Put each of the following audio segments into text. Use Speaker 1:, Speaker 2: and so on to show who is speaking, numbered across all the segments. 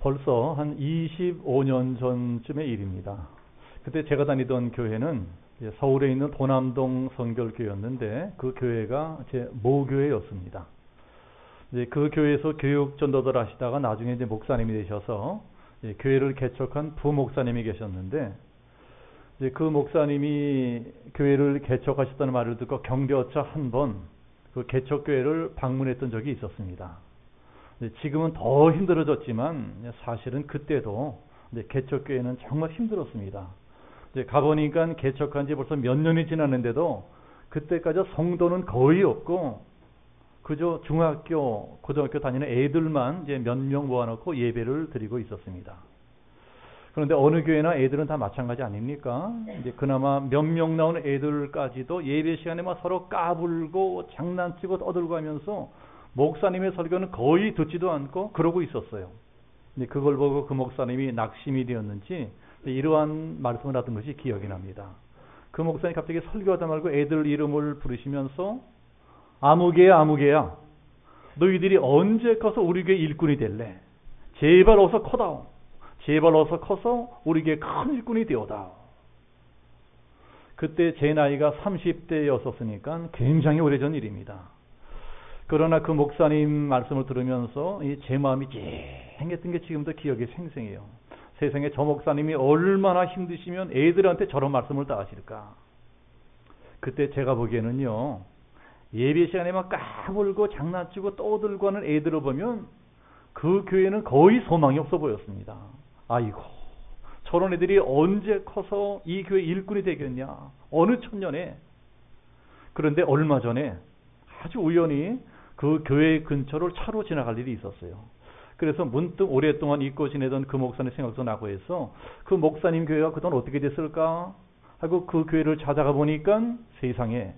Speaker 1: 벌써 한 25년 전쯤의 일입니다. 그때 제가 다니던 교회는 서울에 있는 도남동 성결교회였는데 그 교회가 제 모교회였습니다. 이제 그 교회에서 교육 전도들 하시다가 나중에 이제 목사님이 되셔서 교회를 개척한 부목사님이 계셨는데, 이제 그 목사님이 교회를 개척하셨다는 말을 듣고 경조차 한 번 그 개척교회를 방문했던 적이 있었습니다. 지금은 더 힘들어졌지만 사실은 그때도 개척교회는 정말 힘들었습니다. 이제 가보니까 개척한 지 벌써 몇 년이 지났는데도 그때까지 성도는 거의 없고 그저 중학교, 고등학교 다니는 애들만 이제 몇 명 모아놓고 예배를 드리고 있었습니다. 그런데 어느 교회나 애들은 다 마찬가지 아닙니까? 이제 그나마 몇 명 나오는 애들까지도 예배 시간에 막 서로 까불고 장난치고 떠들고 하면서 목사님의 설교는 거의 듣지도 않고 그러고 있었어요. 그걸 보고 그 목사님이 낙심이 되었는지 이러한 말씀을 하던 것이 기억이 납니다. 그 목사님이 갑자기 설교하다 말고 애들 이름을 부르시면서 아무개야 아무개야, 너희들이 언제 커서 우리 교회 일꾼이 될래? 제발 어서 커다오. 제발 어서 커서 우리 교회 큰 일꾼이 되어다오. 그때 제 나이가 30대였었으니까 굉장히 오래전 일입니다. 그러나 그 목사님 말씀을 들으면서 제 마음이 찡했던 게 지금도 기억이 생생해요. 세상에 저 목사님이 얼마나 힘드시면 애들한테 저런 말씀을 다 하실까. 그때 제가 보기에는요, 예배 시간에 막 까불고 장난치고 떠들고 하는 애들을 보면 그 교회는 거의 소망이 없어 보였습니다. 아이고, 저런 애들이 언제 커서 이 교회 일꾼이 되겠냐, 어느 천년에. 그런데 얼마 전에 아주 우연히 그 교회 근처를 차로 지나갈 일이 있었어요. 그래서 문득 오랫동안 잊고 지내던 그 목사님 생각도 나고 해서 그 목사님 교회가 그동안 어떻게 됐을까 하고 그 교회를 찾아가 보니까 세상에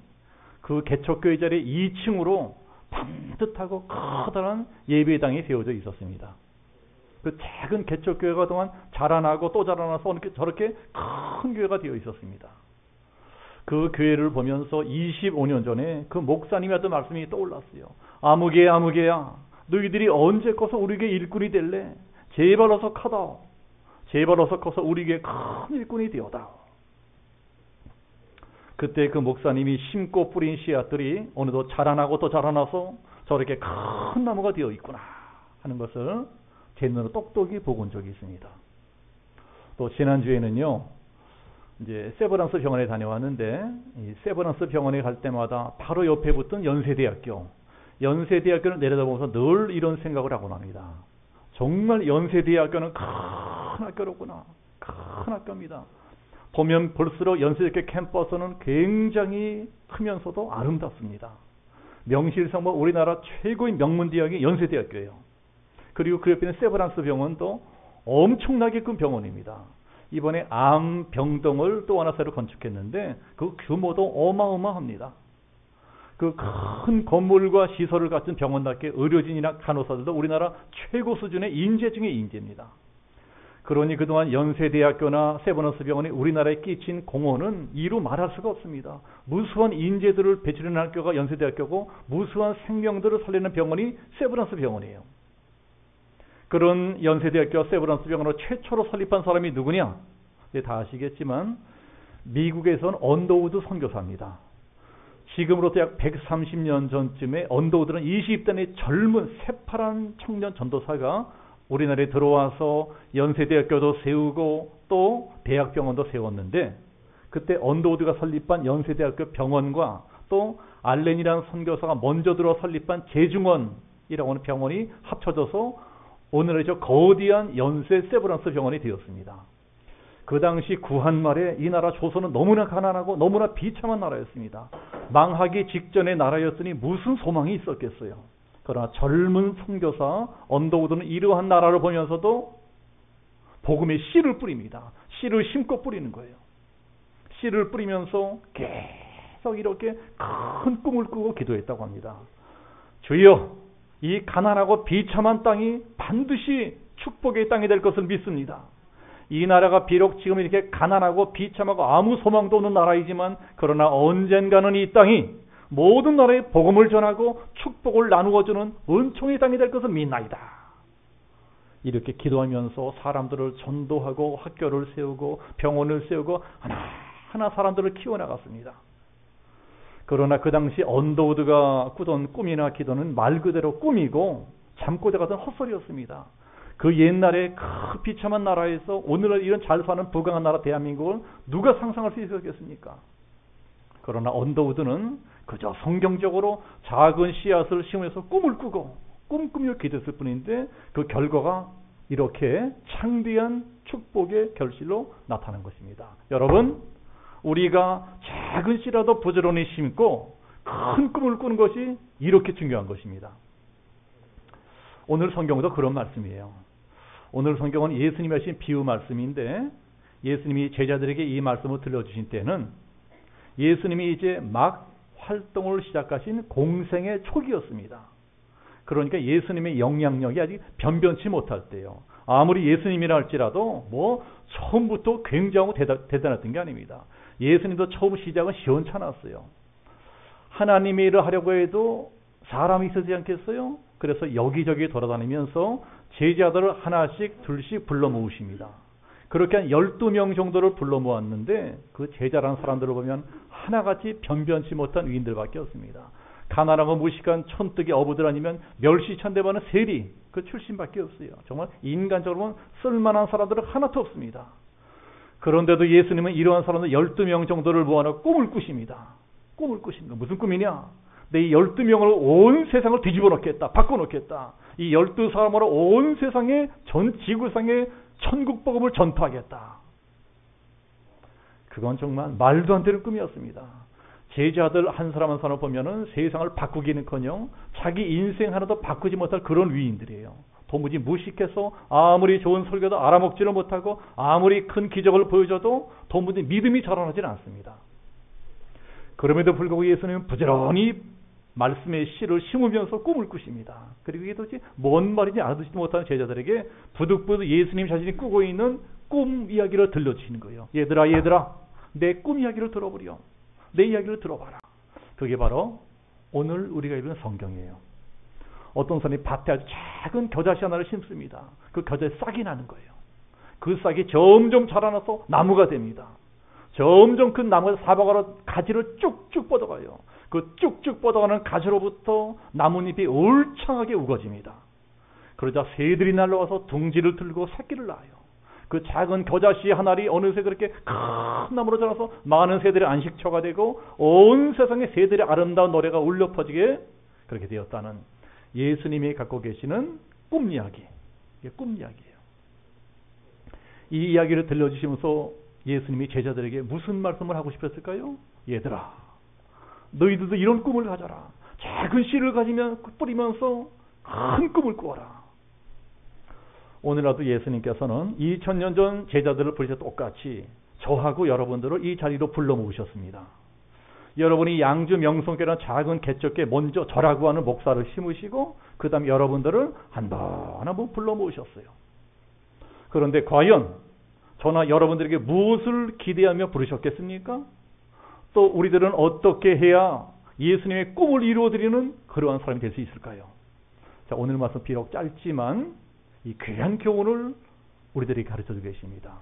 Speaker 1: 그 개척교회 자리에 2층으로 반듯하고 커다란 예배당이 세워져 있었습니다. 그 작은 개척교회가 그동안 자라나고 또 자라나서 저렇게 큰 교회가 되어 있었습니다. 그 교회를 보면서 25년 전에 그 목사님이 하던 말씀이 떠올랐어요. 아무개야 아무개야, 너희들이 언제 커서 우리 교회 일꾼이 될래? 제발 어서 커다오. 제발 어서 커서 우리 교회 큰 일꾼이 되어다오. 그때 그 목사님이 심고 뿌린 씨앗들이 어느덧 자라나고 또 자라나서 저렇게 큰 나무가 되어 있구나 하는 것을 제 눈으로 똑똑히 보고 온 적이 있습니다. 또 지난주에는요, 이제 세브란스 병원에 다녀왔는데, 이 세브란스 병원에 갈 때마다 바로 옆에 붙은 연세대학교를 내려다보면서 늘 이런 생각을 하곤 합니다. 정말 연세대학교는 큰 학교로구나. 큰 학교입니다. 보면 볼수록 연세대학교 캠퍼스는 굉장히 크면서도 아름답습니다. 명실상부 우리나라 최고의 명문대학이 연세대학교예요. 그리고 그 옆에 있는 세브란스 병원도 엄청나게 큰 병원입니다. 이번에 암병동을 또 하나 새로 건축했는데 그 규모도 어마어마합니다. 그 큰 건물과 시설을 갖춘 병원답게 의료진이나 간호사들도 우리나라 최고 수준의 인재 중의 인재입니다. 그러니 그동안 연세대학교나 세브란스 병원이 우리나라에 끼친 공헌은 이루 말할 수가 없습니다. 무수한 인재들을 배출하는 학교가 연세대학교고 무수한 생명들을 살리는 병원이 세브란스 병원이에요. 그런 연세대학교와 세브란스 병원을 최초로 설립한 사람이 누구냐? 다 아시겠지만 미국에선 언더우드 선교사입니다. 지금으로부터 약 130년 전쯤에 언더우드는 20대의 젊은 새파란 청년 전도사가 우리나라에 들어와서 연세대학교도 세우고 또 대학병원도 세웠는데, 그때 언더우드가 설립한 연세대학교 병원과 또 알렌이라는 선교사가 먼저 들어 설립한 제중원이라고 하는 병원이 합쳐져서 오늘의 저 거대한 연세 세브란스 병원이 되었습니다. 그 당시 구한 말에 이 나라 조선은 너무나 가난하고 너무나 비참한 나라였습니다. 망하기 직전의 나라였으니 무슨 소망이 있었겠어요. 그러나 젊은 선교사 언더우드는 이러한 나라를 보면서도 복음의 씨를 뿌립니다. 씨를 심고 뿌리는 거예요. 씨를 뿌리면서 계속 이렇게 큰 꿈을 꾸고 기도했다고 합니다. 주여, 이 가난하고 비참한 땅이 반드시 축복의 땅이 될 것을 믿습니다. 이 나라가 비록 지금 이렇게 가난하고 비참하고 아무 소망도 없는 나라이지만 그러나 언젠가는 이 땅이 모든 나라에 복음을 전하고 축복을 나누어주는 은총의 땅이 될 것을 믿나이다. 이렇게 기도하면서 사람들을 전도하고 학교를 세우고 병원을 세우고 하나하나 사람들을 키워나갔습니다. 그러나 그 당시 언더우드가 꾸던 꿈이나 기도는 말 그대로 꿈이고 잠꼬대 같은 헛소리였습니다. 그 옛날에 그 비참한 나라에서 오늘날 이런 잘 사는 부강한 나라 대한민국을 누가 상상할 수 있었겠습니까? 그러나 언더우드는 그저 성경적으로 작은 씨앗을 심으면서 꿈을 꾸고 꿈꾸며 기도했을 뿐인데 그 결과가 이렇게 창대한 축복의 결실로 나타난 것입니다. 여러분, 우리가 작은 씨라도 부지런히 심고 큰 꿈을 꾸는 것이 이렇게 중요한 것입니다. 오늘 성경도 그런 말씀이에요. 오늘 성경은 예수님이 하신 비유 말씀인데 예수님이 제자들에게 이 말씀을 들려주신 때는 예수님이 이제 막 활동을 시작하신 공생의 초기였습니다. 그러니까 예수님의 영향력이 아직 변변치 못할 때요. 아무리 예수님이라 할지라도 뭐 처음부터 굉장하고 대단했던 게 아닙니다. 예수님도 처음 시작은 시원찮았어요. 하나님의 일을 하려고 해도 사람이 있어지 않겠어요? 그래서 여기저기 돌아다니면서 제자들을 하나씩 둘씩 불러 모으십니다. 그렇게 한 12명 정도를 불러 모았는데 그 제자라는 사람들을 보면 하나같이 변변치 못한 위인들밖에 없습니다. 가난하고 무식한 천뜨기 어부들 아니면 멸시천대받는 세리 그 출신밖에 없어요. 정말 인간적으로 쓸만한 사람들은 하나도 없습니다. 그런데도 예수님은 이러한 사람들 12명 정도를 모아놓고 꿈을 꾸십니다. 꿈을 꾸십니다. 무슨 꿈이냐? 내 이 12명을 온 세상을 뒤집어 놓겠다. 바꿔놓겠다. 이 12사람으로 온 세상에 전 지구상에 천국 복음을 전파하겠다. 그건 정말 말도 안 되는 꿈이었습니다. 제자들 한 사람 한 사람 보면은 세상을 바꾸기는커녕 자기 인생 하나도 바꾸지 못할 그런 위인들이에요. 도무지 무식해서 아무리 좋은 설교도 알아먹지를 못하고 아무리 큰 기적을 보여줘도 도무지 믿음이 자라나지는 않습니다. 그럼에도 불구하고 예수님은 부지런히 말씀의 씨를 심으면서 꿈을 꾸십니다. 그리고 이게 도대체 뭔 말인지 알아듣지도 못하는 제자들에게 부득부득 예수님 자신이 꾸고 있는 꿈 이야기를 들려주시는 거예요. 얘들아 내 꿈 이야기를 들어보렴. 내 이야기를 들어봐라. 그게 바로 오늘 우리가 읽은 성경이에요. 어떤 사람이 밭에 아주 작은 겨자씨 하나를 심습니다. 그 겨자에 싹이 나는 거예요. 그 싹이 점점 자라나서 나무가 됩니다. 점점 큰 나무에서 사방으로 가지를 쭉쭉 뻗어가요. 그 쭉쭉 뻗어가는 가지로부터 나뭇잎이 울창하게 우거집니다. 그러자 새들이 날라와서 둥지를 들고 새끼를 낳아요. 그 작은 겨자씨 한 알이 어느새 그렇게 큰 나무로 자라서 많은 새들의 안식처가 되고 온 세상에 새들의 아름다운 노래가 울려 퍼지게 그렇게 되었다는 예수님이 갖고 계시는 꿈 이야기. 이게 꿈 이야기예요. 이 이야기를 들려주시면서 예수님이 제자들에게 무슨 말씀을 하고 싶었을까요? 얘들아, 너희들도 이런 꿈을 가져라. 작은 씨를 가지면 뿌리면서 큰 꿈을 꾸어라. 오늘날도 예수님께서는 2000년 전 제자들을 부르셔 똑같이 저하고 여러분들을 이 자리로 불러 모으셨습니다. 여러분이 양주 명성교라는 작은 개척에 먼저 저라고 하는 목사를 심으시고 그 다음 여러분들을 한 번 한 번 불러 모으셨어요. 그런데 과연 저나 여러분들에게 무엇을 기대하며 부르셨겠습니까? 또 우리들은 어떻게 해야 예수님의 꿈을 이루어드리는 그러한 사람이 될 수 있을까요? 자, 오늘 말씀 비록 짧지만 이 귀한 교훈을 우리들이 가르쳐주고 계십니다.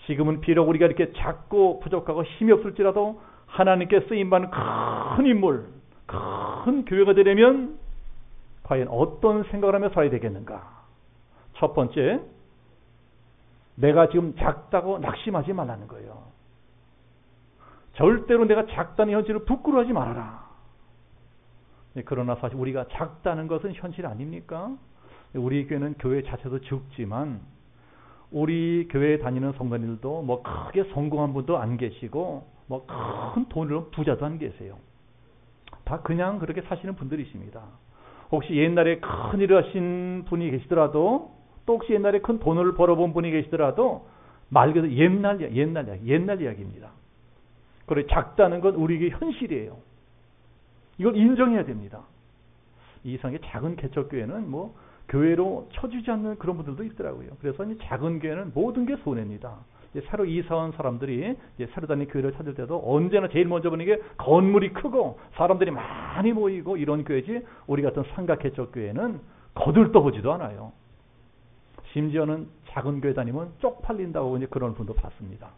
Speaker 1: 지금은 비록 우리가 이렇게 작고 부족하고 힘이 없을지라도 하나님께 쓰임받는 큰 인물, 큰 교회가 되려면 과연 어떤 생각을 하며 살아야 되겠는가? 첫 번째, 내가 지금 작다고 낙심하지 말라는 거예요. 절대로 내가 작다는 현실을 부끄러워하지 말아라. 그러나 사실 우리가 작다는 것은 현실 아닙니까? 우리 교회는 교회 자체도 적지만 우리 교회에 다니는 성도님들도 뭐 크게 성공한 분도 안 계시고 뭐 큰 돈으로 부자도 안 계세요. 다 그냥 그렇게 사시는 분들이십니다. 혹시 옛날에 큰 일을 하신 분이 계시더라도 또 혹시 옛날에 큰 돈을 벌어본 분이 계시더라도 말 그대로 옛날 이야기입니다. 그래 작다는 건 우리에게 현실이에요. 이걸 인정해야 됩니다. 이 이상의 작은 개척교회는 뭐 교회로 쳐주지 않는 그런 분들도 있더라고요. 그래서 이 작은 교회는 모든 게 손해입니다. 새로 이사 온 사람들이 새로 다니는 교회를 찾을 때도 언제나 제일 먼저 보는 게 건물이 크고 사람들이 많이 모이고 이런 교회지 우리 같은 삼각 개척교회는 거들떠보지도 않아요. 심지어는 작은 교회 다니면 쪽팔린다고 이제 그런 분도 봤습니다.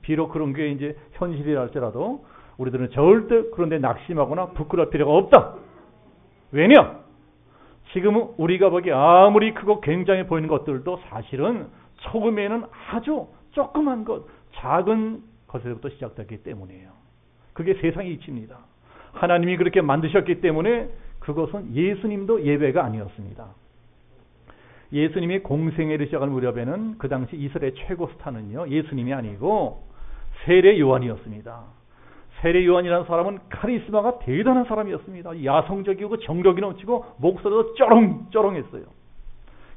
Speaker 1: 비록 그런 게 이제 현실이라 할지라도 우리들은 절대 그런 데 낙심하거나 부끄러울 필요가 없다. 왜냐? 지금 우리가 보기에 아무리 크고 굉장해 보이는 것들도 사실은 처음에는 아주 조그만 것, 작은 것에서부터 시작됐기 때문이에요. 그게 세상의 이치입니다. 하나님이 그렇게 만드셨기 때문에 그것은 예수님도 예외가 아니었습니다. 예수님이 공생애를 시작한 무렵에는 그 당시 이스라엘 최고 스타는요, 예수님이 아니고 세례 요한이었습니다. 세례 요한이라는 사람은 카리스마가 대단한 사람이었습니다. 야성적이고 정력이 넘치고 목소리도 쩌렁쩌렁했어요.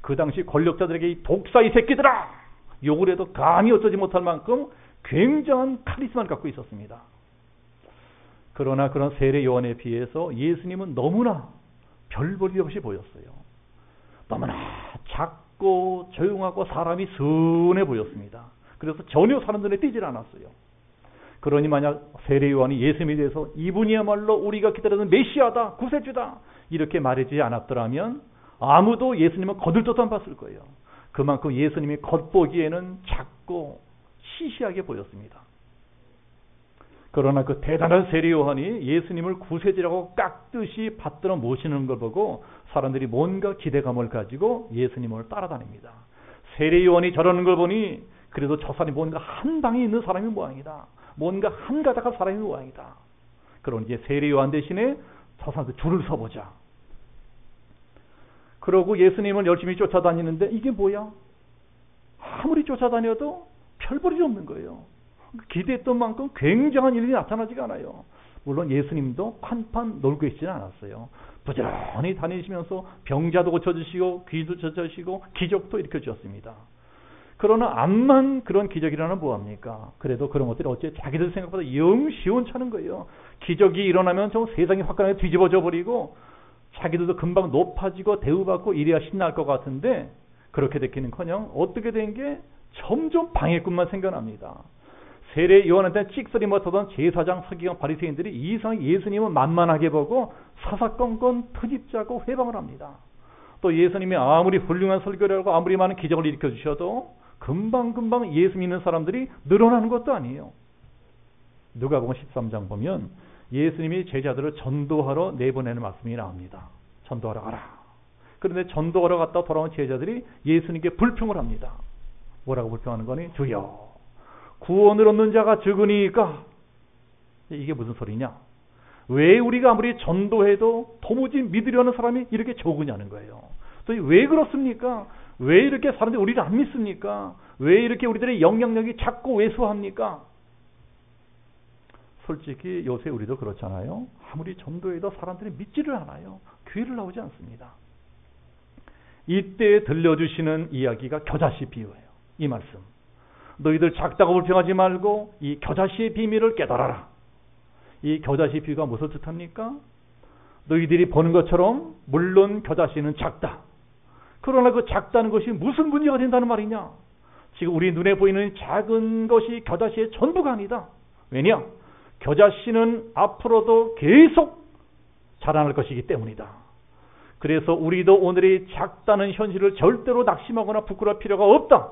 Speaker 1: 그 당시 권력자들에게 이 독사 이 새끼들아! 욕을 해도 감히 어쩌지 못할 만큼 굉장한 카리스마를 갖고 있었습니다. 그러나 그런 세례 요한에 비해서 예수님은 너무나 별 볼 일 없이 보였어요. 너무나 작고 조용하고 사람이 순해 보였습니다. 그래서 전혀 사람 눈에 띄질 않았어요. 그러니 만약 세례 요한이 예수님에 대해서 이분이야말로 우리가 기다리는 메시아다, 구세주다 이렇게 말하지 않았더라면 아무도 예수님은 거들떠도 안 봤을 거예요. 그만큼 예수님이 겉보기에는 작고 시시하게 보였습니다. 그러나 그 대단한 세례 요한이 예수님을 구세주라고 깍듯이 받들어 모시는 걸 보고 사람들이 뭔가 기대감을 가지고 예수님을 따라다닙니다. 세례 요한이 저러는 걸 보니 그래도 저 사람이 뭔가 한 방에 있는 사람이 모양이다. 뭔가 한 가닥한 사람이 모양이다. 그런 이제 세례 요한 대신에 저 사람들 줄을 서보자. 그러고 예수님을 열심히 쫓아다니는데 이게 뭐야? 아무리 쫓아다녀도 별 볼이 없는 거예요. 기대했던 만큼 굉장한 일이 나타나지가 않아요. 물론 예수님도 판판 놀고 있지는 않았어요. 부지런히 다니시면서 병자도 고쳐주시고 귀도 고쳐주시고 기적도 일으켜주셨습니다. 그러나 암만 그런 기적이 일어나면 뭐합니까? 그래도 그런 것들이 어째 자기들 생각보다 영 시원찮은 거예요. 기적이 일어나면 좀 세상이 화끈하게 뒤집어져 버리고 자기들도 금방 높아지고 대우받고 이래야 신날 것 같은데 그렇게 됐기는커녕 어떻게 된 게 점점 방해꾼만 생겨납니다. 세례 요한한테 찍소리 못하던 제사장 서기관 바리새인들이 이상 예수님은 만만하게 보고 사사건건 트집자고 회방을 합니다. 또 예수님이 아무리 훌륭한 설교를 하고 아무리 많은 기적을 일으켜 주셔도 금방금방 예수 믿는 사람들이 늘어나는 것도 아니에요. 누가복음 13장 보면 예수님이 제자들을 전도하러 내보내는 말씀이 나옵니다. 전도하러 가라. 그런데 전도하러 갔다 돌아온 제자들이 예수님께 불평을 합니다. 뭐라고 불평하는 거니? 주여, 구원을 얻는 자가 적으니까. 이게 무슨 소리냐? 왜 우리가 아무리 전도해도 도무지 믿으려는 사람이 이렇게 적으냐는 거예요. 또 왜 그렇습니까? 왜 이렇게 사람들이 우리를 안 믿습니까? 왜 이렇게 우리들의 영향력이 작고 왜소합니까? 솔직히 요새 우리도 그렇잖아요. 아무리 전도해도 사람들이 믿지를 않아요. 귀를 나오지 않습니다. 이때 들려주시는 이야기가 겨자씨 비유예요. 이 말씀. 너희들 작다고 불평하지 말고 이 겨자씨의 비밀을 깨달아라. 이 겨자씨 비유가 무엇을 뜻합니까? 너희들이 보는 것처럼 물론 겨자씨는 작다. 그러나 그 작다는 것이 무슨 문제가 된다는 말이냐? 지금 우리 눈에 보이는 작은 것이 겨자씨의 전부가 아니다. 왜냐? 겨자씨는 앞으로도 계속 자라날 것이기 때문이다. 그래서 우리도 오늘의 작다는 현실을 절대로 낙심하거나 부끄러울 필요가 없다.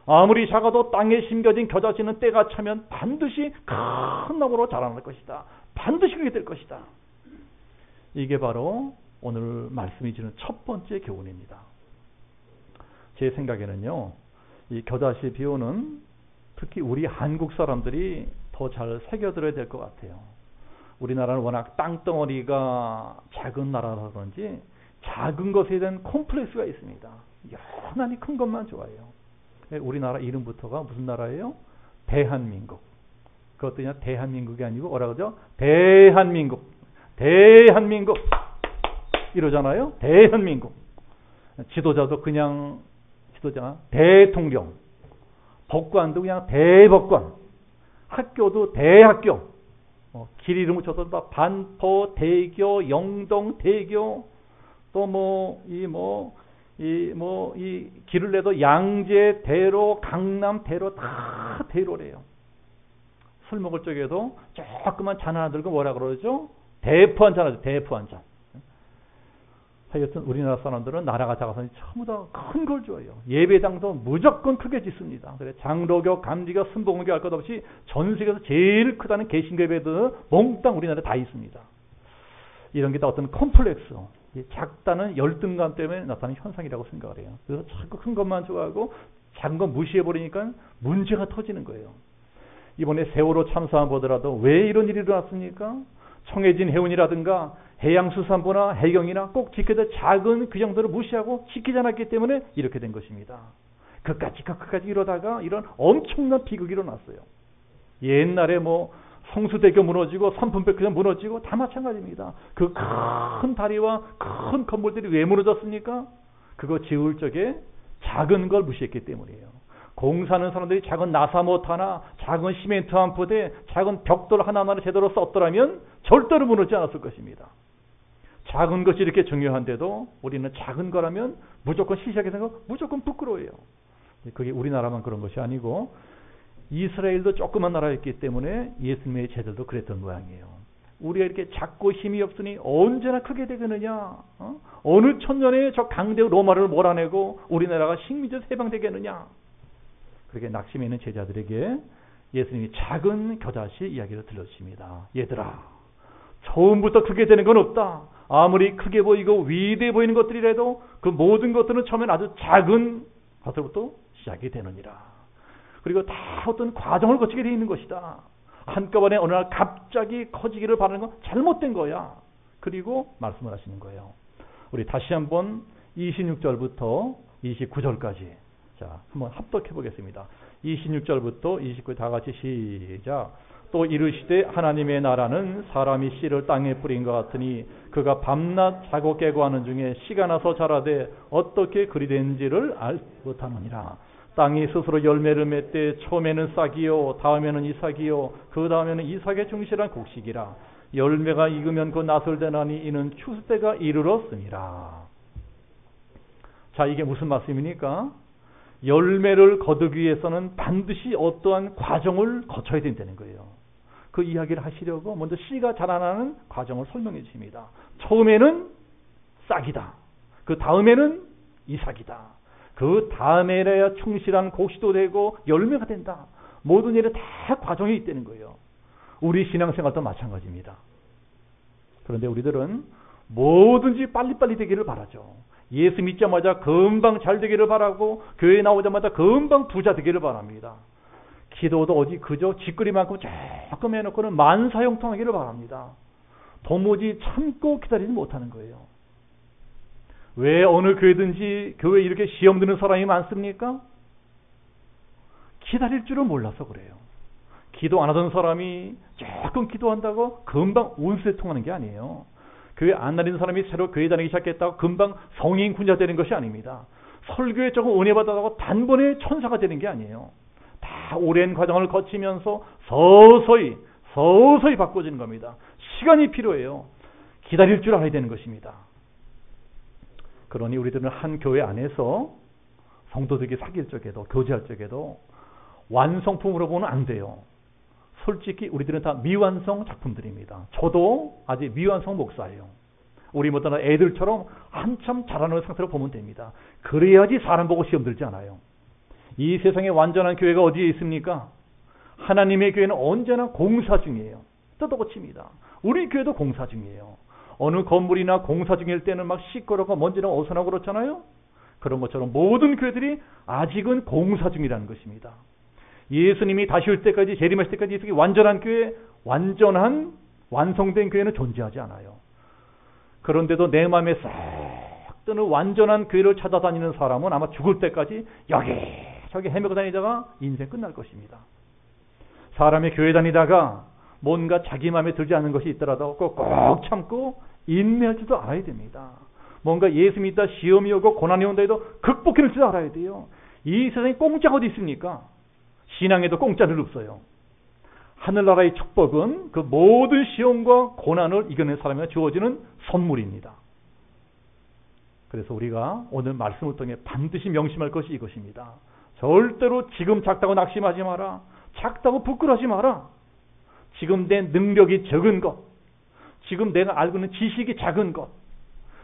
Speaker 1: 아무리 작아도 땅에 심겨진 겨자씨는 때가 차면 반드시 큰 나무로 자라날 것이다. 반드시 그렇게 될 것이다. 이게 바로 오늘 말씀이 주는 첫 번째 교훈입니다. 제 생각에는요, 이 겨자씨 비유는 특히 우리 한국 사람들이 더 잘 새겨들어야 될 것 같아요. 우리나라는 워낙 땅덩어리가 작은 나라라 그런지 작은 것에 대한 콤플렉스가 있습니다. 여전히 큰 것만 좋아해요. 우리나라 이름부터가 무슨 나라예요? 대한민국. 그것도 그냥 대한민국이 아니고 뭐라 그러죠? 대한민국. 대한민국. 이러잖아요. 대한민국. 지도자도 그냥 지도자, 대통령. 법관도 그냥 대법관. 학교도 대학교. 길 이름 붙여서 반포, 대교, 영동, 대교. 또 이 길을 내도 양재, 대로, 강남, 대로 다 대로래요. 술 먹을 적에도 조그만 잔 하나 들고 뭐라 그러죠? 대포 한 잔 하죠. 대포 한 잔. 하여튼 우리나라 사람들은 나라가 작아서 전부 다 큰 걸 좋아해요. 예배당도 무조건 크게 짓습니다. 그래 장로교, 감리교, 순복음교 할 것 없이 전 세계에서 제일 크다는 개신교 예배도 몽땅 우리나라에 다 있습니다. 이런 게 다 어떤 컴플렉스, 작다는 열등감 때문에 나타나는 현상이라고 생각을 해요. 그래서 자꾸 큰 것만 좋아하고 작은 건 무시해버리니까 문제가 터지는 거예요. 이번에 세월호 참사만 보더라도 왜 이런 일이 일어났습니까? 청해진 해운이라든가 해양수산부나 해경이나 꼭 지켜야 될 작은 규정들을 무시하고 지키지 않았기 때문에 이렇게 된 것입니다. 그까지 이러다가 이런 엄청난 비극이 일어났어요. 옛날에 뭐 성수대교 무너지고 삼풍백화점 무너지고 다 마찬가지입니다. 그 큰 다리와 큰 건물들이 왜 무너졌습니까? 그거 지을 적에 작은 걸 무시했기 때문이에요. 공사하는 사람들이 작은 나사못 하나, 작은 시멘트 한 포대, 작은 벽돌 하나만을 제대로 썼더라면 절대로 무너지지 않았을 것입니다. 작은 것이 이렇게 중요한데도 우리는 작은 거라면 무조건 시시하게 생각하고 무조건 부끄러워해요. 그게 우리나라만 그런 것이 아니고 이스라엘도 조그만 나라였기 때문에 예수님의 제자들도 그랬던 모양이에요. 우리가 이렇게 작고 힘이 없으니 언제나 크게 되겠느냐? 어느 천년에 저 강대 로마를 몰아내고 우리나라가 식민지에서 해방되겠느냐? 그렇게 낙심해 있는 제자들에게 예수님이 작은 겨자씨 이야기를 들려주십니다. 얘들아, 처음부터 크게 되는 건 없다. 아무리 크게 보이고 위대해 보이는 것들이라도 그 모든 것들은 처음엔 아주 작은 것으로부터 시작이 되느니라. 그리고 다 어떤 과정을 거치게 되어 있는 것이다. 한꺼번에 어느 날 갑자기 커지기를 바라는 건 잘못된 거야. 그리고 말씀을 하시는 거예요. 우리 다시 한번 26절부터 29절까지 자, 한번 합독해 보겠습니다. 26절부터 29절 다 같이 시작. 또 이르시되 하나님의 나라는 사람이 씨를 땅에 뿌린 것 같으니 그가 밤낮 자고 깨고 하는 중에 씨가 나서 자라되 어떻게 그리 된지를 알 못하느니라. 땅이 스스로 열매를 맺되 처음에는 싹이요 다음에는 이삭이요 그 다음에는 이삭의 충실한 곡식이라. 열매가 익으면 그 낫을 되나니 이는 추수 때가 이르렀으니라. 자, 이게 무슨 말씀입니까? 열매를 거두기 위해서는 반드시 어떠한 과정을 거쳐야 된다는 거예요. 그 이야기를 하시려고 먼저 씨가 자라나는 과정을 설명해 주십니다. 처음에는 싹이다. 그 다음에는 이삭이다. 그 다음에야 충실한 곡식도 되고 열매가 된다. 모든 일에 다 과정이 있다는 거예요. 우리 신앙생활도 마찬가지입니다. 그런데 우리들은 뭐든지 빨리빨리 되기를 바라죠. 예수 믿자마자 금방 잘 되기를 바라고 교회 나오자마자 금방 부자 되기를 바랍니다. 기도도 어디 그저 짓거리만큼 조금 해놓고는 만사형통하기를 바랍니다. 도무지 참고 기다리지 못하는 거예요. 왜 어느 교회든지 교회에 이렇게 시험 드는 사람이 많습니까? 기다릴 줄을 몰라서 그래요. 기도 안 하던 사람이 조금 기도한다고 금방 운수에 통하는 게 아니에요. 교회 안 다니는 사람이 새로 교회 다니기 시작했다고 금방 성인 군자 되는 것이 아닙니다. 설교에 조금 은혜 받았다고 단번에 천사가 되는 게 아니에요. 다 오랜 과정을 거치면서 서서히 바꿔지는 겁니다. 시간이 필요해요. 기다릴 줄 알아야 되는 것입니다. 그러니 우리들은 한 교회 안에서 성도들이 사귈 적에도 교제할 적에도 완성품으로 보면 안 돼요. 솔직히 우리들은 다 미완성 작품들입니다. 저도 아직 미완성 목사예요. 우리 모든 애들처럼 한참 자라는 상태로 보면 됩니다. 그래야지 사람 보고 시험 들지 않아요. 이 세상에 완전한 교회가 어디에 있습니까? 하나님의 교회는 언제나 공사 중이에요. 뜯어고칩니다. 우리 교회도 공사 중이에요. 어느 건물이나 공사 중일 때는 막 시끄럽고 먼지나 어수선하고 그렇잖아요. 그런 것처럼 모든 교회들이 아직은 공사 중이라는 것입니다. 예수님이 다시 올 때까지 재림하실 때까지 이 세상에 완전한 교회, 완전한 완성된 교회는 존재하지 않아요. 그런데도 내 마음에 싹 드는 완전한 교회를 찾아다니는 사람은 아마 죽을 때까지 여기저기 헤매고 다니다가 인생 끝날 것입니다. 사람이 교회 다니다가 뭔가 자기 마음에 들지 않는 것이 있더라도 꼭 참고 인내할 줄도 알아야 됩니다. 뭔가 예수 믿다 시험이 오고 고난이 온다 해도 극복해낼 줄 알아야 돼요. 이 세상에 공짜가 어디 있습니까? 신앙에도 공짜는 없어요. 하늘나라의 축복은 그 모든 시험과 고난을 이겨낸 사람에게 주어지는 선물입니다. 그래서 우리가 오늘 말씀을 통해 반드시 명심할 것이 이것입니다. 절대로 지금 작다고 낙심하지 마라. 작다고 부끄러워하지 마라. 지금 내 능력이 적은 것, 지금 내가 알고 있는 지식이 작은 것,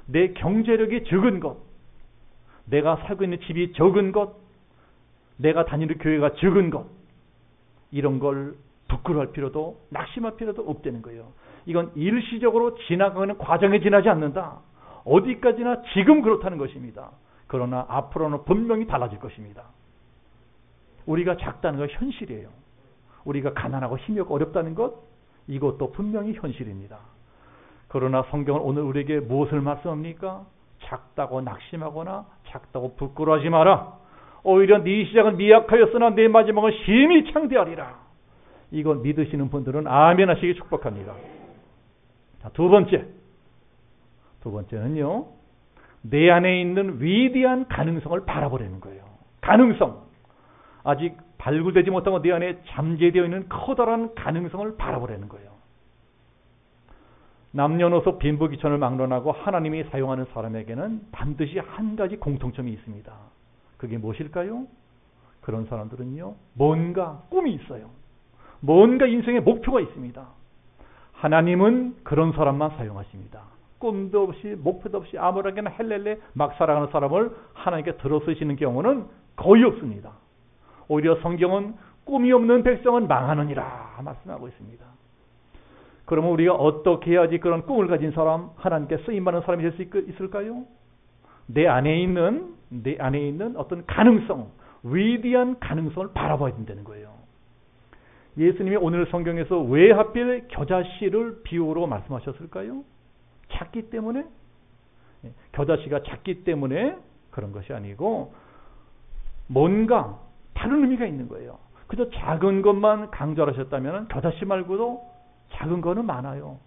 Speaker 1: 내 경제력이 적은 것, 내가 살고 있는 집이 적은 것, 내가 다니는 교회가 적은 것, 이런 걸 부끄러워할 필요도 낙심할 필요도 없다는 거예요. 이건 일시적으로 지나가는 과정에 지나지 않는다. 어디까지나 지금 그렇다는 것입니다. 그러나 앞으로는 분명히 달라질 것입니다. 우리가 작다는 건 현실이에요. 우리가 가난하고 힘이 없고 어렵다는 것, 이것도 분명히 현실입니다. 그러나 성경은 오늘 우리에게 무엇을 말씀합니까? 작다고 낙심하거나 작다고 부끄러워하지 마라. 오히려 네 시작은 미약하였으나 내 마지막은 심히 창대하리라. 이거 믿으시는 분들은 아멘 하시기 축복합니다. 자, 두 번째는요, 내 안에 있는 위대한 가능성을 바라보려는 거예요. 가능성. 아직 발굴되지 못하고 내 안에 잠재되어 있는 커다란 가능성을 바라보려는 거예요. 남녀노소 빈부귀천을 막론하고 하나님이 사용하는 사람에게는 반드시 한 가지 공통점이 있습니다. 그게 무엇일까요? 그런 사람들은요, 뭔가 꿈이 있어요. 뭔가 인생의 목표가 있습니다. 하나님은 그런 사람만 사용하십니다. 꿈도 없이 목표도 없이 아무렇게나 헬렐레 막 살아가는 사람을 하나님께 들어쓰시는 경우는 거의 없습니다. 오히려 성경은 꿈이 없는 백성은 망하느니라 말씀하고 있습니다. 그러면 우리가 어떻게 해야지 그런 꿈을 가진 사람, 하나님께 쓰임받는 사람이 될 수 있을까요? 내 안에 있는 어떤 가능성, 위대한 가능성을 바라봐야 된다는 거예요. 예수님이 오늘 성경에서 왜 하필 겨자씨를 비유로 말씀하셨을까요? 작기 때문에? 겨자씨가 작기 때문에 그런 것이 아니고 뭔가 다른 의미가 있는 거예요. 그저 작은 것만 강조하셨다면 겨자씨 말고도 작은 거는 많아요.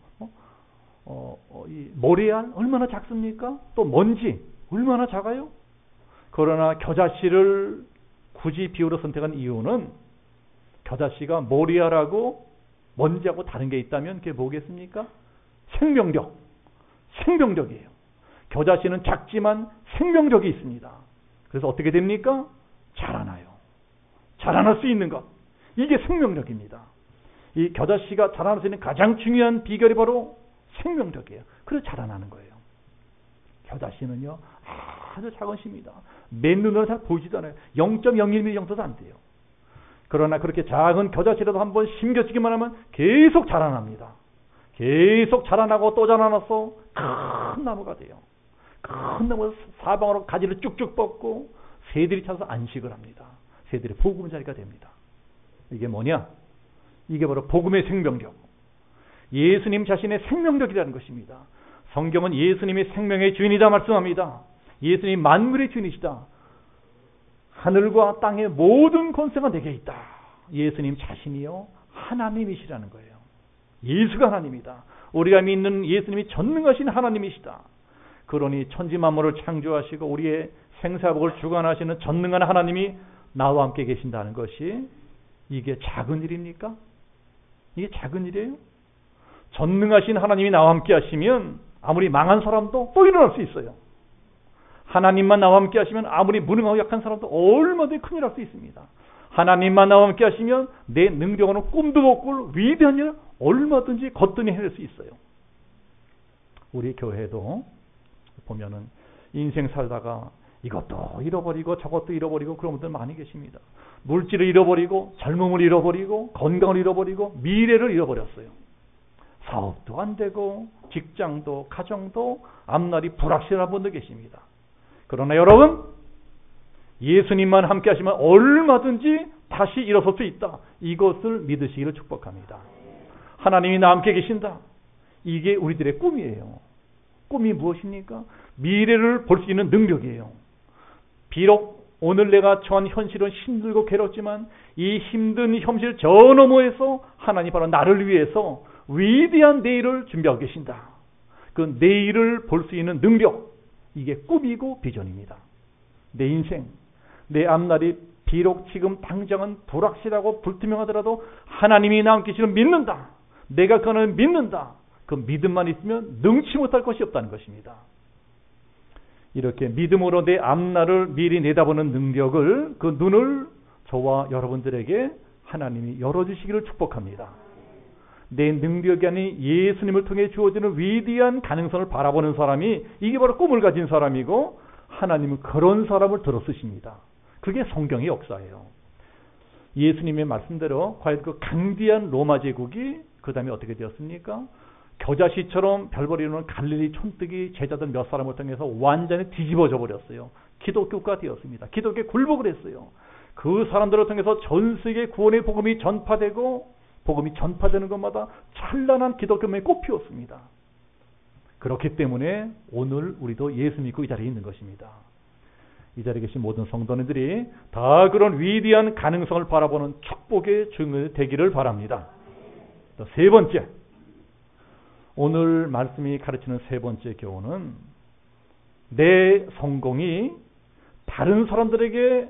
Speaker 1: 이 모래알 얼마나 작습니까? 또 먼지 얼마나 작아요? 그러나 겨자씨를 굳이 비유로 선택한 이유는 겨자씨가 모래알하고 먼지하고 다른 게 있다면 그게 뭐겠습니까? 생명력이에요. 겨자씨는 작지만 생명력이 있습니다. 그래서 어떻게 됩니까? 자라나요. 자라날 수 있는 것. 이게 생명력입니다. 이 겨자씨가 자라날 수 있는 가장 중요한 비결이 바로 생명력이에요. 그래서 자라나는 거예요. 겨자씨는요, 아주 작은 씨입니다. 맨눈으로 잘 보이지도 않아요. 0.01mm 정도도 안 돼요. 그러나 그렇게 작은 겨자씨라도 한번 심겨지기만 하면 계속 자라납니다. 계속 자라나고 또 자라나서 큰 나무가 돼요. 큰 나무 사방으로 가지를 쭉쭉 뻗고 새들이 찾아서 안식을 합니다. 새들이 복음의 자리가 됩니다. 이게 뭐냐? 이게 바로 복음의 생명력. 예수님 자신의 생명력이라는 것입니다. 성경은 예수님이 생명의 주인이다 말씀합니다. 예수님이 만물의 주인이시다. 하늘과 땅의 모든 권세가 내게 있다. 예수님 자신이요 하나님이시라는 거예요. 예수가 하나님이다. 우리가 믿는 예수님이 전능하신 하나님이시다. 그러니 천지 만물을 창조하시고 우리의 생사복을 주관하시는 전능한 하나님이 나와 함께 계신다는 것이 이게 작은 일입니까? 이게 작은 일이에요? 전능하신 하나님이 나와 함께 하시면 아무리 망한 사람도 또 일어날 수 있어요. 하나님만 나와 함께 하시면 아무리 무능하고 약한 사람도 얼마든지 큰일 날 수 있습니다. 하나님만 나와 함께 하시면 내 능력으로는 꿈도 못 꿀 위대한 일 얼마든지 거뜬히 해낼 수 있어요. 우리 교회도 보면은 인생 살다가 이것도 잃어버리고 저것도 잃어버리고 그런 분들 많이 계십니다. 물질을 잃어버리고 젊음을 잃어버리고 건강을 잃어버리고 미래를 잃어버렸어요. 사업도 안 되고 직장도 가정도 앞날이 불확실한 분들 계십니다. 그러나 여러분, 예수님만 함께 하시면 얼마든지 다시 일어설 수 있다. 이것을 믿으시기를 축복합니다. 하나님이 나와 함께 계신다. 이게 우리들의 꿈이에요. 꿈이 무엇입니까? 미래를 볼 수 있는 능력이에요. 비록 오늘 내가 처한 현실은 힘들고 괴롭지만 이 힘든 현실 저 너머에서 하나님 바로 나를 위해서 위대한 내일을 준비하고 계신다. 그 내일을 볼 수 있는 능력, 이게 꿈이고 비전입니다. 내 인생, 내 앞날이 비록 지금 당장은 불확실하고 불투명하더라도 하나님이 나와 함께 계시는 믿는다. 내가 그 하나님을 믿는다. 그 믿음만 있으면 능치 못할 것이 없다는 것입니다. 이렇게 믿음으로 내 앞날을 미리 내다보는 능력을, 그 눈을 저와 여러분들에게 하나님이 열어주시기를 축복합니다. 내 능력이 아닌 예수님을 통해 주어지는 위대한 가능성을 바라보는 사람이 이게 바로 꿈을 가진 사람이고 하나님은 그런 사람을 들어 쓰십니다. 그게 성경의 역사예요. 예수님의 말씀대로 과연 그 강대한 로마 제국이 그 다음에 어떻게 되었습니까? 겨자씨처럼 별벌이는 갈릴리 촌뜨기 제자들 몇 사람을 통해서 완전히 뒤집어져 버렸어요. 기독교가 되었습니다. 기독교에 굴복을 했어요. 그 사람들을 통해서 전 세계 구원의 복음이 전파되고 복음이 전파되는 것마다 찬란한 기독교만이 꽃피웠습니다. 그렇기 때문에 오늘 우리도 예수 믿고 이 자리에 있는 것입니다. 이 자리에 계신 모든 성도님들이 다 그런 위대한 가능성을 바라보는 축복의 증인이 되기를 바랍니다. 또 세 번째, 오늘 말씀이 가르치는 세 번째 교훈은 내 성공이 다른 사람들에게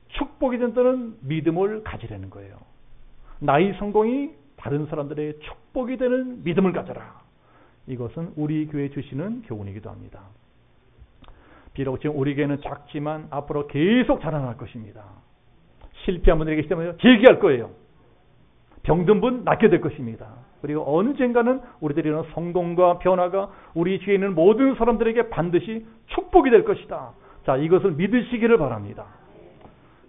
Speaker 1: 축복이 된다는 믿음을 가지라는 거예요. 나의 성공이 다른 사람들의 축복이 되는 믿음을 가져라. 이것은 우리 교회에 주시는 교훈이기도 합니다. 비록 지금 우리 교회는 작지만 앞으로 계속 자라날 것입니다. 실패한 분들이 계시기 때문에 재기할 거예요. 병든 분 낫게 될 것입니다. 그리고 언젠가는 우리들이 이런 성공과 변화가 우리 주위에 있는 모든 사람들에게 반드시 축복이 될 것이다. 자, 이것을 믿으시기를 바랍니다.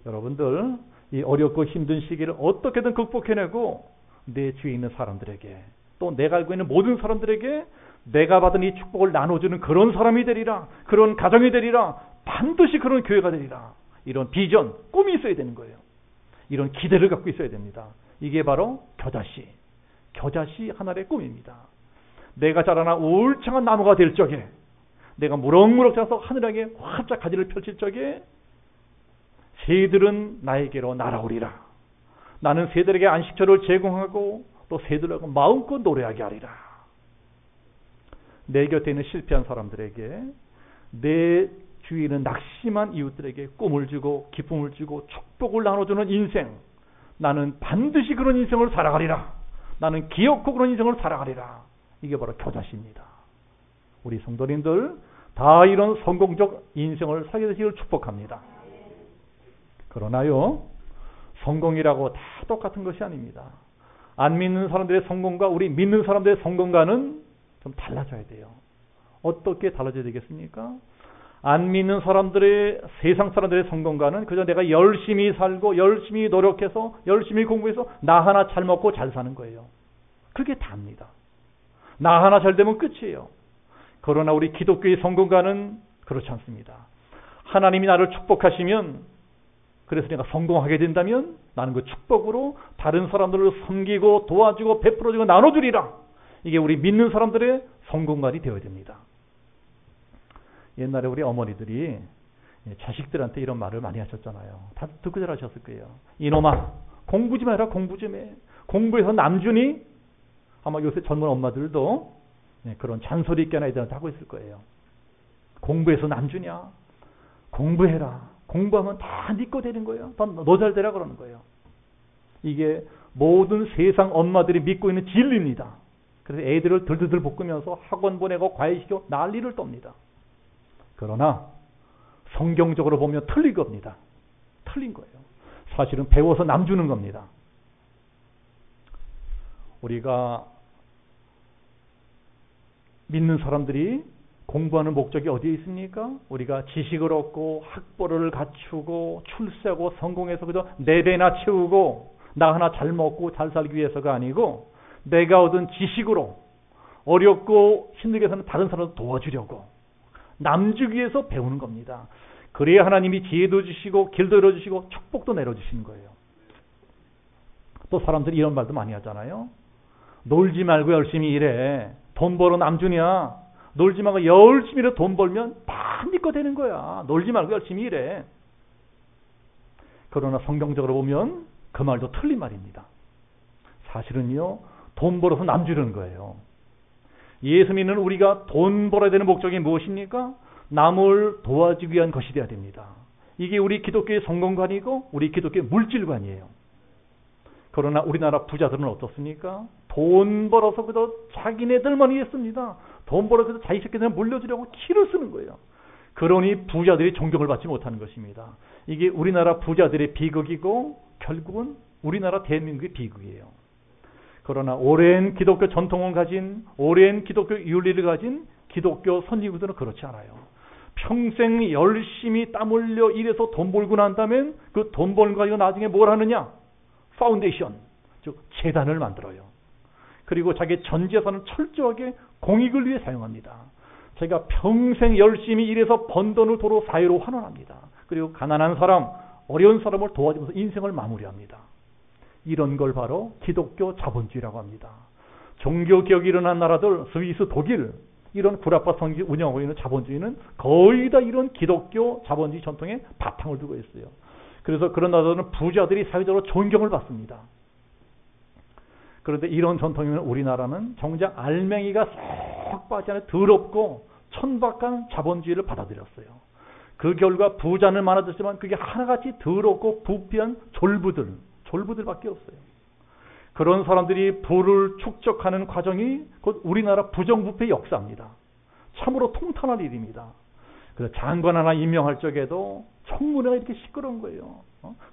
Speaker 1: 여러분들 이 어렵고 힘든 시기를 어떻게든 극복해내고 내 주위에 있는 사람들에게 또 내가 알고 있는 모든 사람들에게 내가 받은 이 축복을 나눠주는 그런 사람이 되리라. 그런 가정이 되리라. 반드시 그런 교회가 되리라. 이런 비전, 꿈이 있어야 되는 거예요. 이런 기대를 갖고 있어야 됩니다. 이게 바로 겨자씨 하나의 꿈입니다. 내가 자라나 울창한 나무가 될 적에 내가 무럭무럭 자라서 하늘에게 활짝 가지를 펼칠 적에 새들은 나에게로 날아오리라. 나는 새들에게 안식처를 제공하고 또 새들하고 마음껏 노래하게 하리라. 내 곁에 있는 실패한 사람들에게 내 주위에 있는 낙심한 이웃들에게 꿈을 주고 기쁨을 주고 축복을 나눠주는 인생, 나는 반드시 그런 인생을 살아가리라. 나는 기어코 그런 인생을 살아가리라. 이게 바로 겨자씨입니다. 우리 성도님들 다 이런 성공적 인생을 살게 되시기를 축복합니다. 그러나요, 성공이라고 다 똑같은 것이 아닙니다. 안 믿는 사람들의 성공과 우리 믿는 사람들의 성공과는 좀 달라져야 돼요. 어떻게 달라져야 되겠습니까? 안 믿는 사람들의, 세상 사람들의 성공과는 그저 내가 열심히 살고 열심히 노력해서 열심히 공부해서 나 하나 잘 먹고 잘 사는 거예요. 그게 다입니다. 나 하나 잘 되면 끝이에요. 그러나 우리 기독교의 성공과는 그렇지 않습니다. 하나님이 나를 축복하시면, 그래서 내가 성공하게 된다면 나는 그 축복으로 다른 사람들을 섬기고 도와주고 베풀어주고 나눠주리라. 이게 우리 믿는 사람들의 성공관이 되어야 됩니다. 옛날에 우리 어머니들이 자식들한테 이런 말을 많이 하셨잖아요. 다 듣고 잘하셨을 거예요. 이놈아, 공부 좀 해라. 공부 좀 해. 공부해서 남주니? 아마 요새 젊은 엄마들도 그런 잔소리 있게 하나 애들한테 하고 있을 거예요. 공부해서 남주냐? 공부해라. 공부하면 다 네 거 되는 거예요. 너 잘 되라 그러는 거예요. 이게 모든 세상 엄마들이 믿고 있는 진리입니다. 그래서 애들을 들들들 볶으면서 학원 보내고 과외시켜 난리를 떱니다. 그러나 성경적으로 보면 틀린 겁니다. 틀린 거예요. 사실은 배워서 남주는 겁니다. 우리가 믿는 사람들이 공부하는 목적이 어디에 있습니까? 우리가 지식을 얻고 학벌을 갖추고 출세하고 성공해서 그저 내 배나 채우고 나 하나 잘 먹고 잘 살기 위해서가 아니고 내가 얻은 지식으로 어렵고 힘들게 사는 다른 사람을 도와주려고 남주기 위해서 배우는 겁니다. 그래야 하나님이 지혜도 주시고 길도 열어주시고 축복도 내려주시는 거예요. 또 사람들이 이런 말도 많이 하잖아요. 놀지 말고 열심히 일해. 돈 벌어 남주냐? 놀지 말고 열심히 돈 벌면 다 네 거 되는 거야. 놀지 말고 열심히 일해. 그러나 성경적으로 보면 그 말도 틀린 말입니다. 사실은요, 돈 벌어서 남주려는 거예요. 예수 믿는 우리가 돈 벌어야 되는 목적이 무엇입니까? 남을 도와주기 위한 것이 되어야 됩니다. 이게 우리 기독교의 성공관이고 우리 기독교의 물질관이에요. 그러나 우리나라 부자들은 어떻습니까? 돈 벌어서 그저 자기네들만 위했습니다. 돈 벌어서 자기 새끼들 물려주려고 키를 쓰는 거예요. 그러니 부자들이 존경을 받지 못하는 것입니다. 이게 우리나라 부자들의 비극이고 결국은 우리나라 대한민국의 비극이에요. 그러나 오랜 기독교 전통을 가진, 오랜 기독교 윤리를 가진 기독교 선지부들은 그렇지 않아요. 평생 열심히 땀 흘려 일해서 돈 벌고 난 다음엔 그 돈 벌고 가지고 나중에 뭘 하느냐? 파운데이션, 즉 재단을 만들어요. 그리고 자기 전 재산을 철저하게 공익을 위해 사용합니다. 자기가 평생 열심히 일해서 번 돈을 도로 사회로 환원합니다. 그리고 가난한 사람, 어려운 사람을 도와주면서 인생을 마무리합니다. 이런 걸 바로 기독교 자본주의라고 합니다. 종교개혁이 일어난 나라들, 스위스, 독일, 이런 구라파 성지 운영하고 있는 자본주의는 거의 다 이런 기독교 자본주의 전통에 바탕을 두고 있어요. 그래서 그런 나라들은 부자들이 사회적으로 존경을 받습니다. 그런데 이런 전통이면 우리나라는 정작 알맹이가 쏙 빠지 않아 더럽고 천박한 자본주의를 받아들였어요. 그 결과 부자는 많아졌지만 그게 하나같이 더럽고 부패한 졸부들밖에 없어요. 그런 사람들이 부를 축적하는 과정이 곧 우리나라 부정부패 역사입니다. 참으로 통탄할 일입니다. 그래서 장관 하나 임명할 적에도 청문회가 이렇게 시끄러운 거예요.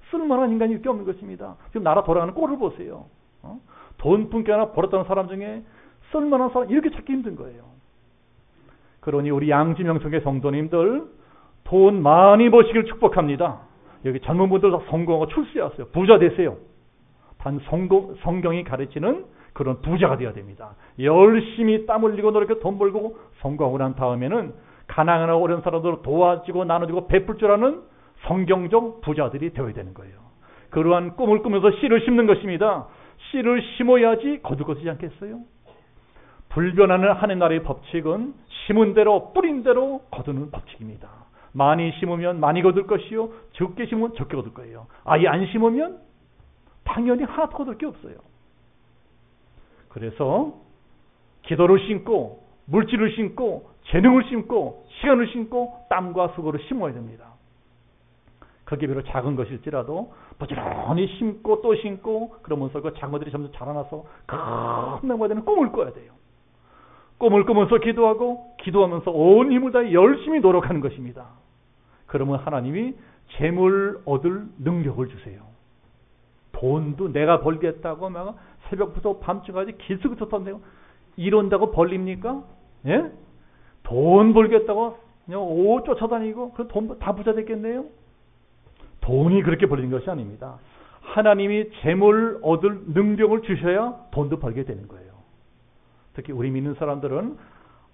Speaker 1: 쓸만한 인간이 이렇게 없는 것입니다. 지금 나라 돌아가는 꼴을 보세요. 돈 분께 하나 벌었던 사람 중에 쓸만한 사람 이렇게 찾기 힘든 거예요. 그러니 우리 양지명성의 성도님들 돈 많이 버시길 축복합니다. 여기 젊은 분들 다 성공하고 출세하세요. 부자 되세요. 단 성경이 가르치는 그런 부자가 되어야 됩니다. 열심히 땀 흘리고 노력해서 돈 벌고 성공하고 난 다음에는 가난하고 어려운 사람들을 도와주고 나눠주고 베풀 줄 아는 성경적 부자들이 되어야 되는 거예요. 그러한 꿈을 꾸면서 씨를 심는 것입니다. 씨를 심어야지 거둘 것이지 않겠어요? 불변하는 하늘나라의 법칙은 심은 대로 뿌린 대로 거두는 법칙입니다. 많이 심으면 많이 거둘 것이요, 적게 심으면 적게 거둘 거예요. 아예 안 심으면 당연히 하나도 거둘 게 없어요. 그래서 기도를 심고 물질을 심고 재능을 심고 시간을 심고 땀과 수고를 심어야 됩니다. 그게 비록 작은 것일지라도 부지런히 심고 또 심고 그러면서 그 작은 것들이 점점 자라나서 큰 나무가 되는 꿈을 꿔야 돼요. 꿈을 꾸면서 기도하고 기도하면서 온 힘을 다해 열심히 노력하는 것입니다. 그러면 하나님이 재물 얻을 능력을 주세요. 돈도 내가 벌겠다고 막 새벽부터 밤중까지 기스부터 던내고 이런다고 벌립니까? 예? 돈 벌겠다고 그냥 오 쫓아다니고 그 돈 다 부자 됐겠네요? 돈이 그렇게 벌리는 것이 아닙니다. 하나님이 재물 얻을 능력을 주셔야 돈도 벌게 되는 거예요. 특히 우리 믿는 사람들은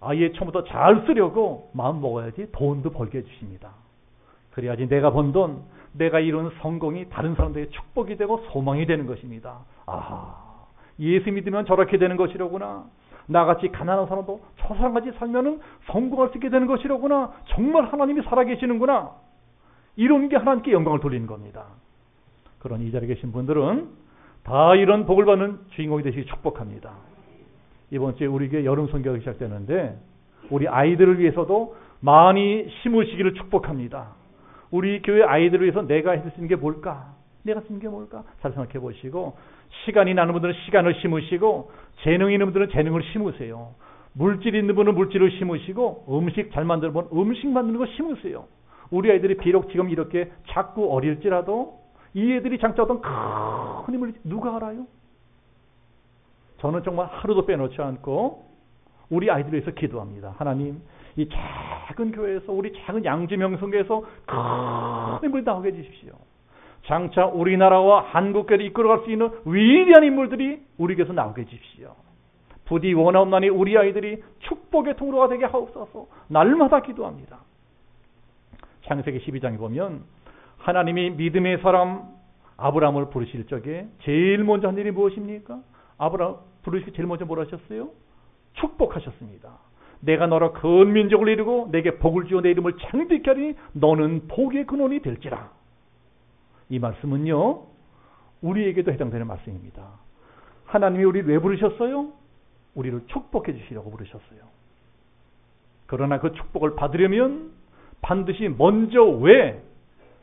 Speaker 1: 아예 처음부터 잘 쓰려고 마음 먹어야지 돈도 벌게 해주십니다. 그래야지 내가 번 돈, 내가 이룬 성공이 다른 사람들에게 축복이 되고 소망이 되는 것입니다. 예수 믿으면 저렇게 되는 것이로구나. 나같이 가난한 사람도 저 사람같이 살면은 성공할 수 있게 되는 것이로구나. 정말 하나님이 살아계시는구나. 이런 게 하나님께 영광을 돌리는 겁니다. 그러니 이 자리에 계신 분들은 다 이런 복을 받는 주인공이 되시기 축복합니다. 이번 주에 우리 교회 여름 선교가 시작되는데 우리 아이들을 위해서도 많이 심으시기를 축복합니다. 우리 교회 아이들을 위해서 내가 해줄 수 있는 게 뭘까? 내가 쓰는 게 뭘까? 잘 생각해 보시고 시간이 나는 분들은 시간을 심으시고 재능이 있는 분들은 재능을 심으세요. 물질 있는 분은 물질을 심으시고 음식 잘 만드는 분은 음식 만드는 거 심으세요. 우리 아이들이 비록 지금 이렇게 작고 어릴지라도 이 애들이 장차 어떤 큰 힘을 누가 알아요? 저는 정말 하루도 빼놓지 않고 우리 아이들을 위해서 기도합니다. 하나님, 이 작은 교회에서 우리 작은 양지명성교에서 큰 힘을 나오게 해주십시오. 장차 우리나라와 한국교회를 이끌어갈 수 있는 위대한 인물들이 우리에게서 나오게 해주십시오. 부디 원하옵나니 우리 아이들이 축복의 통로가 되게 하옵소서. 날마다 기도합니다. 창세기 12장에 보면 하나님이 믿음의 사람 아브라함을 부르실 적에 제일 먼저 한 일이 무엇입니까? 아브라함 부르시기 제일 먼저 뭘 하셨어요? 축복하셨습니다. 내가 너로 큰 민족을 이루고 내게 복을 주어 내 이름을 창대케 하리니 너는 복의 근원이 될지라. 이 말씀은요, 우리에게도 해당되는 말씀입니다. 하나님이 우리를 왜 부르셨어요? 우리를 축복해 주시려고 부르셨어요. 그러나 그 축복을 받으려면 반드시 먼저 왜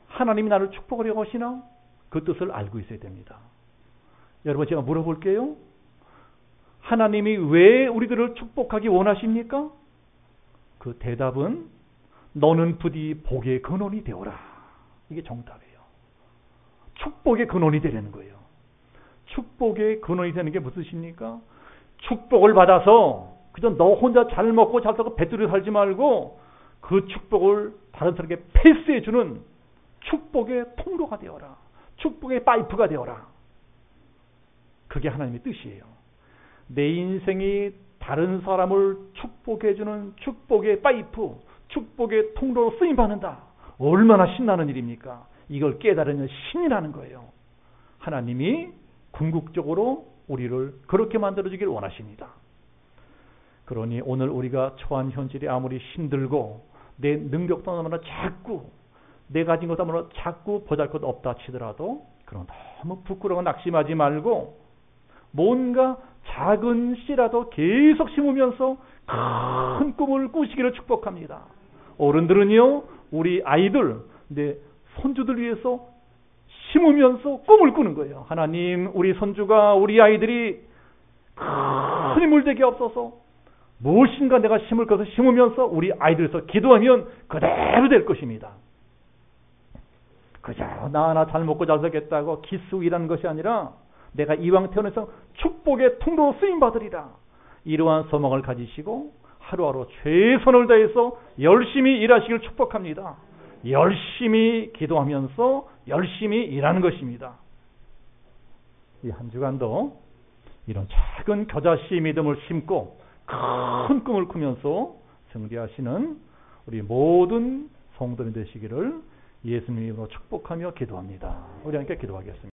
Speaker 1: 하나님이 나를 축복하려고 하시나? 그 뜻을 알고 있어야 됩니다. 여러분, 제가 물어볼게요. 하나님이 왜 우리들을 축복하기 원하십니까? 그 대답은 너는 부디 복의 근원이 되어라. 이게 정답이에요. 축복의 근원이 되려는 거예요. 축복의 근원이 되는 게 무엇입니까? 축복을 받아서 그저 너 혼자 잘 먹고 잘 살고 배두리 살지 말고 그 축복을 다른 사람에게 패스해주는 축복의 통로가 되어라. 축복의 파이프가 되어라. 그게 하나님의 뜻이에요. 내 인생이 다른 사람을 축복해주는 축복의 파이프, 축복의 통로로 쓰임받는다. 얼마나 신나는 일입니까? 이걸 깨달으면 신이 나는 거예요. 하나님이 궁극적으로 우리를 그렇게 만들어주길 원하십니다. 그러니 오늘 우리가 처한 현실이 아무리 힘들고 내 능력도 너무나 작고 내 가진 것도 너무나 작고 보잘것 없다 치더라도 그럼 너무 부끄러워 낙심하지 말고 뭔가 작은 씨라도 계속 심으면서 큰 꿈을 꾸시기를 축복합니다. 어른들은요, 우리 아이들, 내 손주들 위해서 심으면서 꿈을 꾸는 거예요. 하나님, 우리 손주가, 우리 아이들이 큰 인물 되게 없어서 무엇인가 내가 심을 것을 심으면서 우리 아이들에서 기도하면 그대로 될 것입니다. 그저 나 하나 잘 먹고 잘 살겠다고 기쑥이라는 것이 아니라 내가 이왕 태어나서 축복의 통로로 쓰임받으리라. 이러한 소망을 가지시고 하루하루 최선을 다해서 열심히 일하시길 축복합니다. 열심히 기도하면서 열심히 일하는 것입니다. 이 한 주간도 이런 작은 겨자씨 믿음을 심고 큰 꿈을 꾸면서 승리하시는 우리 모든 성도님 되시기를 예수님으로 축복하며 기도합니다. 우리 함께 기도하겠습니다.